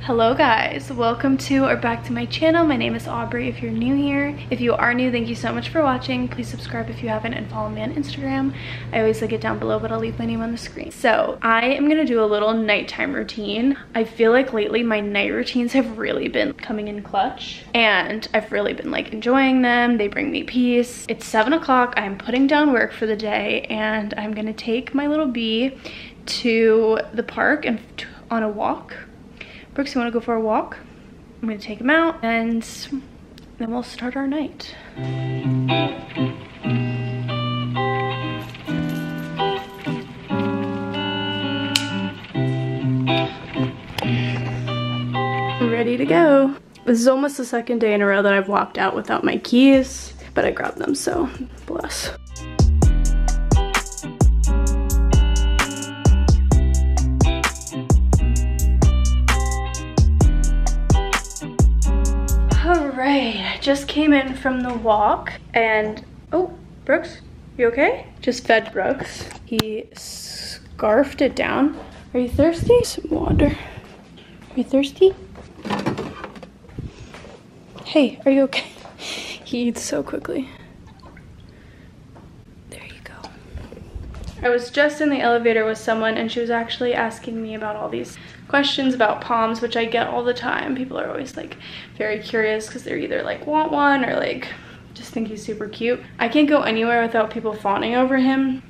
Hello guys, welcome to or back to my channel. My name is Aubrey if you're new here. If you are new, thank you so much for watching. Please subscribe if you haven't and follow me on Instagram. I always link it down below, but I'll leave my name on the screen. So I am gonna do a little nighttime routine. I feel like lately my night routines have really been coming in clutch and I've really been like enjoying them. They bring me peace. It's 7 o'clock, I'm putting down work for the day and I'm gonna take my little bee to the park and on a walk. Brooks, you want to go for a walk? I'm going to take him out and then we'll start our night. Ready to go. This is almost the second day in a row that I've walked out without my keys, but I grabbed them, so bless. Alright, I just came in from the walk and, oh, Brooks, you okay? Just fed Brooks. He scarfed it down. Are you thirsty? Some water. Are you thirsty? Hey, are you okay? He eats so quickly. There you go. I was just in the elevator with someone and she was actually asking me about all these questions about Poms, which I get all the time. People are always like very curious because they're either like want one or like just think he's super cute. I can't go anywhere without people fawning over him,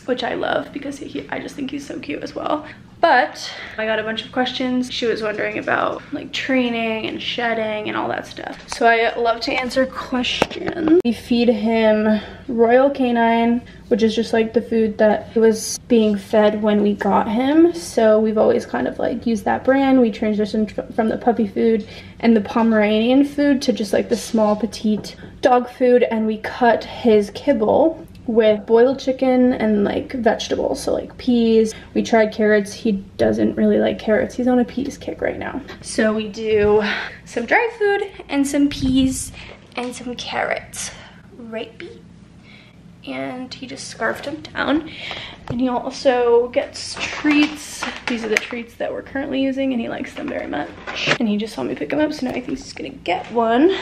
which I love because I just think he's so cute as well. But I got a bunch of questions. She was wondering about like training and shedding and all that stuff. So I love to answer questions. We feed him Royal Canine, which is just like the food that was being fed when we got him. So we've always kind of like used that brand. We transitioned from the puppy food and the Pomeranian food to just like the small petite dog food, and we cut his kibble with boiled chicken and like vegetables, so like peas. We tried carrots. He doesn't really like carrots. He's on a peas kick right now. So we do some dry food and some peas and some carrots. Right, Bee? And he just scarfed him down. And he also gets treats. These are the treats that we're currently using and he likes them very much. And he just saw me pick him up, so now he thinks he's gonna get one.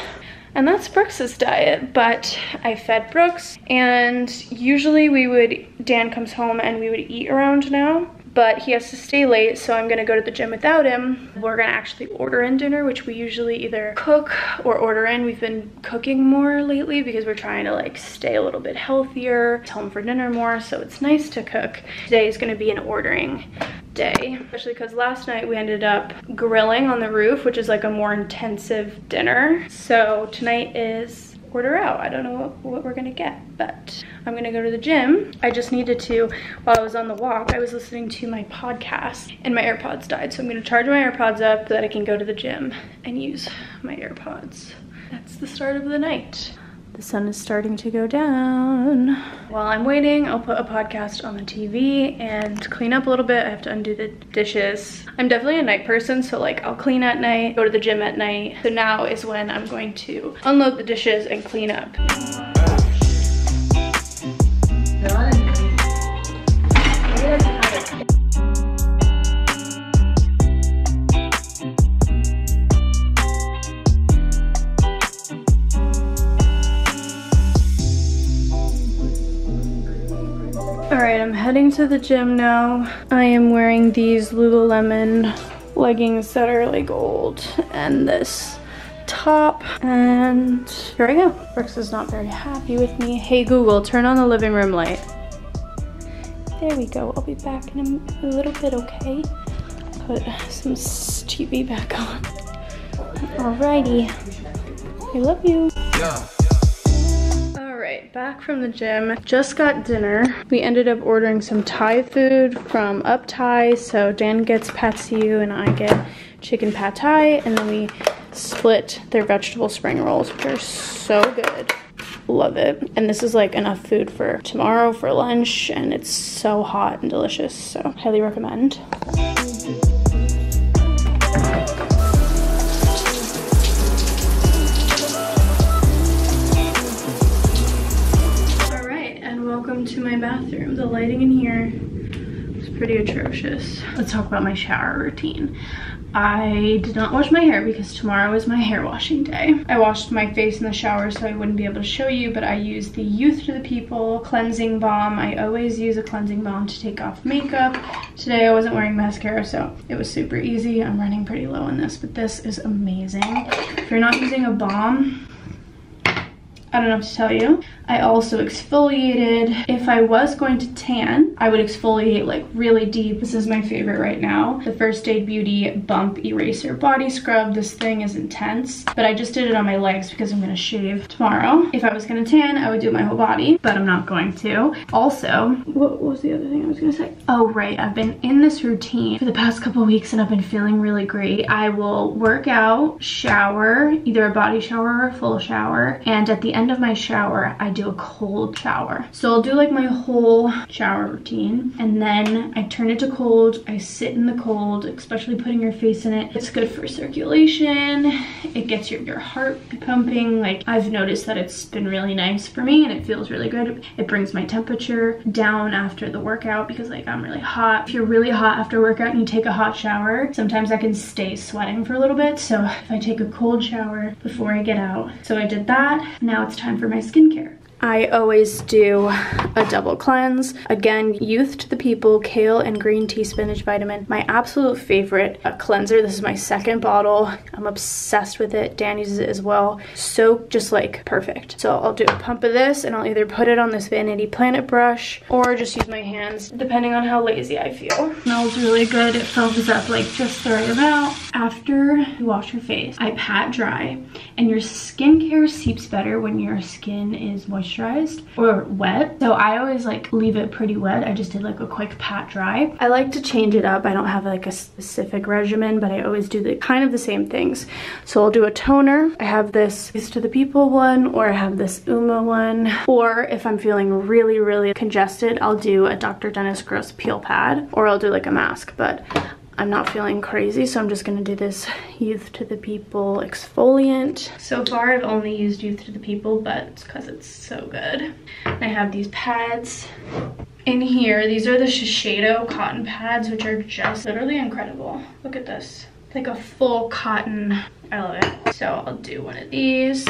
And that's Brooks's diet, but I fed Brooks and usually Dan comes home and we would eat around now, but he has to stay late, so I'm gonna go to the gym without him. We're gonna actually order in dinner, which we usually either cook or order in. We've been cooking more lately because we're trying to like stay a little bit healthier, home for dinner more, so it's nice to cook. Today is gonna be an ordering day, especially because last night we ended up grilling on the roof, which is like a more intensive dinner. So tonight is order out. I don't know what we're gonna get, but I'm gonna go to the gym. I just needed to, while I was on the walk, I was listening to my podcast and my AirPods died. So I'm gonna charge my AirPods up so that I can go to the gym and use my AirPods. That's the start of the night. The sun is starting to go down. While I'm waiting, I'll put a podcast on the TV and clean up a little bit. I have to undo the dishes. I'm definitely a night person, so like I'll clean at night, go to the gym at night. So now is when I'm going to unload the dishes and clean up. Alright, I'm heading to the gym now. I am wearing these Lululemon leggings that are like gold and this top, and here I go. Brooks is not very happy with me. Hey Google, turn on the living room light. There we go. I'll be back in a little bit, okay? Put some TV back on. Alrighty. I love you. Yeah. Alright, back from the gym. Just got dinner. We ended up ordering some Thai food from Up Thai. So Dan gets pad see ew and I get chicken pad thai. And then we split their vegetable spring rolls, which are so good. Love it. And this is like enough food for tomorrow for lunch. And it's so hot and delicious. So highly recommend. Welcome to my bathroom. The lighting in here is pretty atrocious. Let's talk about my shower routine. I did not wash my hair because tomorrow is my hair washing day. I washed my face in the shower so I wouldn't be able to show you, but I used the Youth to the People cleansing balm. I always use a cleansing balm to take off makeup. Today I wasn't wearing mascara, so it was super easy. I'm running pretty low on this, but this is amazing. If you're not using a balm, I don't know what to tell you. I also exfoliated. If I was going to tan, I would exfoliate like really deep. This is my favorite right now. The First Aid Beauty Bump Eraser Body Scrub. This thing is intense, but I just did it on my legs because I'm gonna shave tomorrow. If I was gonna tan, I would do my whole body, but I'm not going to. Also, what was the other thing I was gonna say? Oh, right, I've been in this routine for the past couple of weeks and I've been feeling really great. I will work out, shower, either a body shower or a full shower, and at the end of my shower, I do a cold shower. So I'll do like my whole shower routine and then I turn it to cold. I sit in the cold, especially putting your face in it. It's good for circulation. It gets your heart pumping. Like, I've noticed that it's been really nice for me and it feels really good. It brings my temperature down after the workout because like I'm really hot. If you're really hot after workout and you take a hot shower, sometimes I can stay sweating for a little bit. So if I take a cold shower before I get out. So I did that. Now it's time for my skincare. I always do a double cleanse. Again, Youth to the People Kale and Green Tea Spinach Vitamin. My absolute favorite cleanser. This is my second bottle. I'm obsessed with it. Dan uses it as well. So just like perfect. So I'll do a pump of this and I'll either put it on this Vanity Planet brush or just use my hands depending on how lazy I feel. It smells really good. It fills up like just the right amount. After you wash your face, I pat dry, and your skincare seeps better when your skin is moisturized or wet. So I always like leave it pretty wet. I just did like a quick pat dry. I like to change it up. I don't have like a specific regimen, but I always do the kind of the same things. So I'll do a toner. I have this Youth to the People one, or I have this Uma one, or if I'm feeling really, really congested, I'll do a Dr. Dennis Gross peel pad, or I'll do like a mask, but I'm not feeling crazy, so I'm just gonna do this Youth to the People exfoliant. So far, I've only used Youth to the People, but it's because it's so good. And I have these pads in here. These are the Shiseido cotton pads, which are just literally incredible. Look at this. It's like a full cotton. I love it. So I'll do one of these.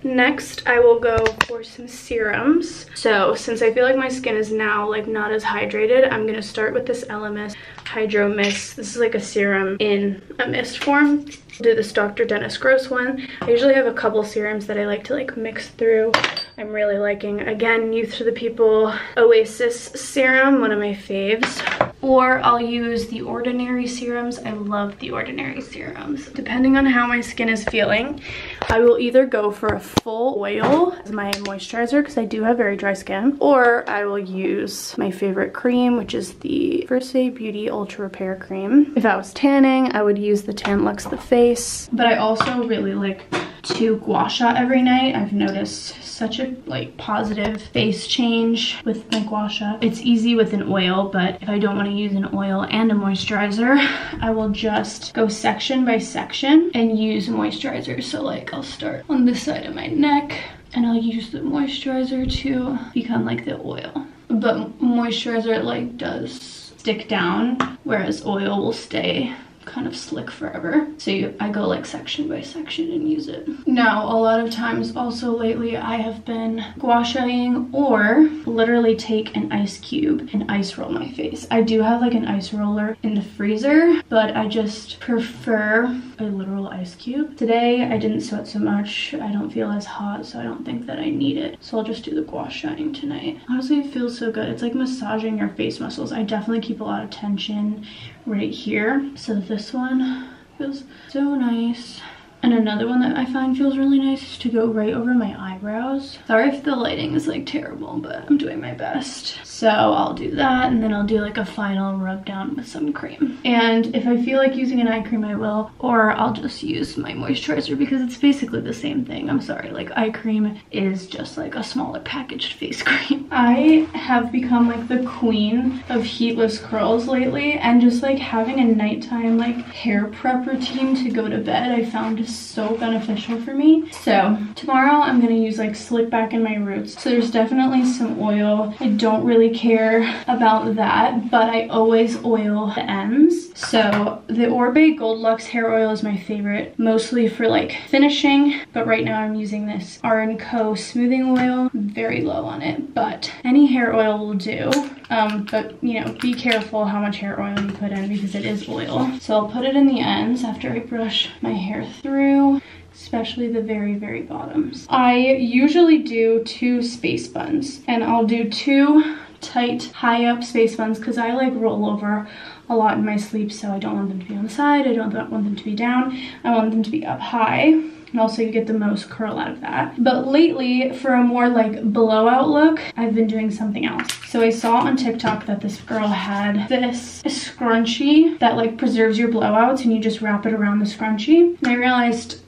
Next, I will go for some serums. So since I feel like my skin is now like not as hydrated, I'm gonna start with this LMS Hydro Mist. This is like a serum in a mist form. I'll do this Dr. Dennis Gross one. I usually have a couple serums that I like to like mix through. I'm really liking, again, Youth to the People Oasis serum, one of my faves. Or I'll use the Ordinary serums. I love the Ordinary serums. Depending on how my skin is feeling, I will either go for a full oil as my moisturizer because I do have very dry skin, or I will use my favorite cream, which is the First Aid Beauty Ultra Repair Cream. If I was tanning, I would use the Tan Luxe The Face. But I also really like to gua sha every night. I've noticed such a like positive face change with my gua sha. It's easy with an oil, but if I don't want to use an oil and a moisturizer, I will just go section by section and use moisturizer. So like I'll start on this side of my neck and I'll use the moisturizer to become like the oil. But moisturizer like does stick down, whereas oil will stay kind of slick forever. So I go like section by section and use it. Now, a lot of times also lately I have been gua shaing or literally take an ice cube and ice roll my face. I do have like an ice roller in the freezer, but I just prefer a literal ice cube. Today I didn't sweat so much. I don't feel as hot, so I don't think that I need it. So I'll just do the gua shaing tonight. Honestly, it feels so good. It's like massaging your face muscles. I definitely keep a lot of tension right here. So this one feels so nice. And another one that I find feels really nice is to go right over my eyebrows. Sorry if the lighting is like terrible, but I'm doing my best. So I'll do that, and then I'll do like a final rub down with some cream. And if I feel like using an eye cream, I will, or I'll just use my moisturizer because it's basically the same thing. I'm sorry, like eye cream is just like a smaller packaged face cream. I have become like the queen of heatless curls lately, and just like having a nighttime like hair prep routine to go to bed, I found is so beneficial for me. So tomorrow I'm gonna use like slick back in my roots. So there's definitely some oil. I don't really care about that, but I always oil the ends. So the Orbe Gold Luxe hair oil is my favorite, mostly for like finishing, but right now I'm using this R&Co smoothing oil. I'm very low on it, but any hair oil will do. But you know, be careful how much hair oil you put in because it is oil. So I'll put it in the ends after I brush my hair through, especially the very, very bottoms. I usually do 2 space buns, and I'll do 2 tight, high up space buns because I like roll over a lot in my sleep, so I don't want them to be on the side, I don't want them to be down, I want them to be up high. And also you get the most curl out of that. But lately, for a more like blowout look, I've been doing something else. So I saw on TikTok that this girl had this scrunchie that like preserves your blowouts and you just wrap it around the scrunchie. And I realized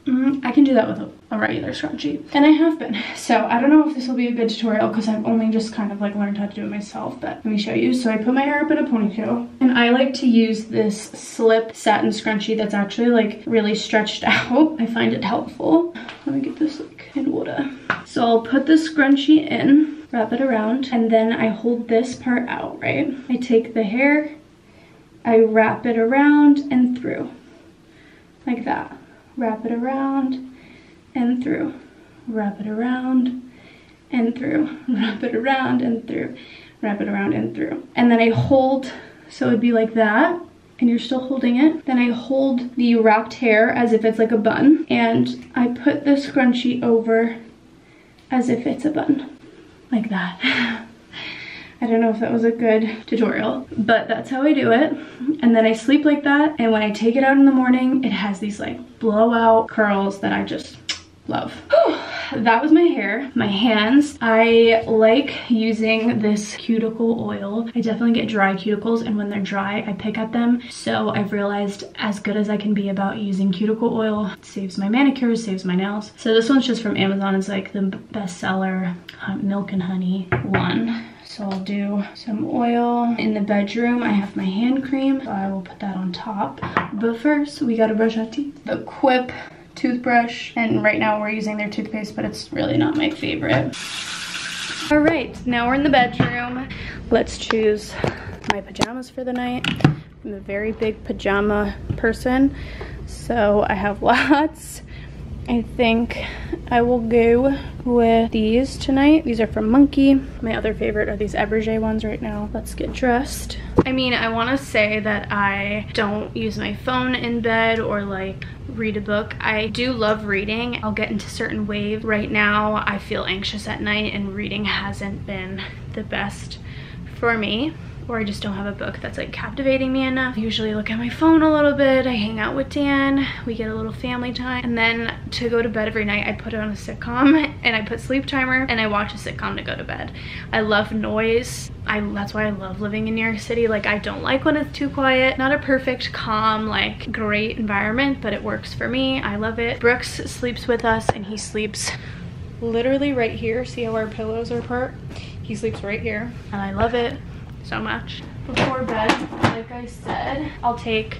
I can do that with a regular scrunchie. And I have been. So I don't know if this will be a good tutorial because I've only just kind of like learned how to do it myself, but let me show you. So I put my hair up in a ponytail and I like to use this slip satin scrunchie that's actually like really stretched out. I find it helpful. Let me get this like in order. So I'll put the scrunchie in, wrap it around, and then I hold this part out, right? I take the hair, I wrap it around and through, like that. Wrap it around and through, wrap it around and through, wrap it around and through, wrap it around and through. And then I hold, so it'd be like that, and you're still holding it. Then I hold the wrapped hair as if it's like a bun, and I put the scrunchie over as if it's a bun, like that. I don't know if that was a good tutorial, but that's how I do it. And then I sleep like that, and when I take it out in the morning, it has these like blowout curls that I just love. That was my hair. My hands, I like using this cuticle oil. I definitely get dry cuticles, and when they're dry, I pick at them. So I've realized as good as I can be about using cuticle oil, it saves my manicures, saves my nails. So this one's just from Amazon. It's like the bestseller milk and honey one. So I'll do some oil. In the bedroom, I have my hand cream, so I will put that on top. But first, we gotta brush our teeth. The Quip toothbrush, and right now we're using their toothpaste, but it's really not my favorite. All right, now we're in the bedroom. Let's choose my pajamas for the night. I'm a very big pajama person, so I have lots. I think I will go with these tonight. These are from Monkey. My other favorite are these Eberge ones right now. Let's get dressed. I mean, I want to say that I don't use my phone in bed or like read a book. I do love reading. I'll get into certain waves. Right now, I feel anxious at night and reading hasn't been the best for me. Or I just don't have a book that's like captivating me enough. I usually look at my phone a little bit. I hang out with Dan. We get a little family time. And then to go to bed every night, I put on a sitcom and I put sleep timer and I watch a sitcom to go to bed. I love noise. That's why I love living in New York City. Like, I don't like when it's too quiet. Not a perfect, calm, like great environment, but it works for me. I love it. Brooks sleeps with us and he sleeps literally right here. See how our pillows are apart? He sleeps right here and I love it so much. Before bed, like I said, I'll take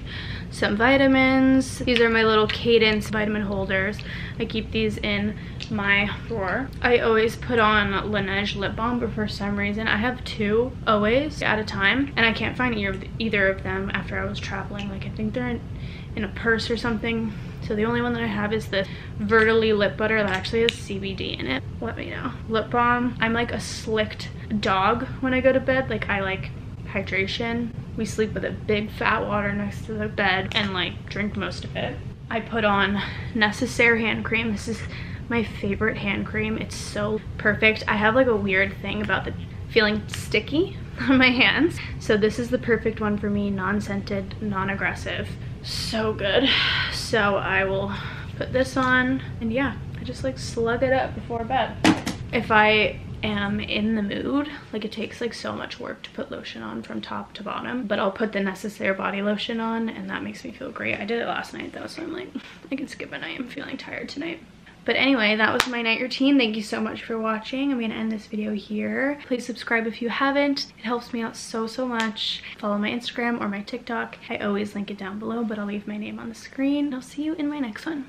some vitamins. These are my little Cadence vitamin holders. I keep these in my drawer. I always put on Laneige lip balm, but for some reason I have 2 always at a time, and I can't find either of them after I was traveling. Like, I think they're in a purse or something. So the only one that I have is the Vertily lip butter that actually has CBD in it. Let me know. Lip balm. I'm like a slicked dog when I go to bed. Like, I like hydration. We sleep with a big fat water next to the bed and like drink most of it. I put on Necessaire hand cream. This is my favorite hand cream. It's so perfect. I have like a weird thing about the feeling sticky on my hands. So this is the perfect one for me. Non-scented, non-aggressive. So good. So I will put this on, and yeah, I just like slug it up before bed. If I am in the mood, like, it takes like so much work to put lotion on from top to bottom, but I'll put the Necessaire body lotion on and that makes me feel great. I did it last night though, so I'm like, I can skip a night. I'm feeling tired tonight. But anyway, that was my night routine. Thank you so much for watching. I'm gonna end this video here. Please subscribe if you haven't. It helps me out so much. Follow my Instagram or my TikTok. I always link it down below, but I'll leave my name on the screen. I'll see you in my next one.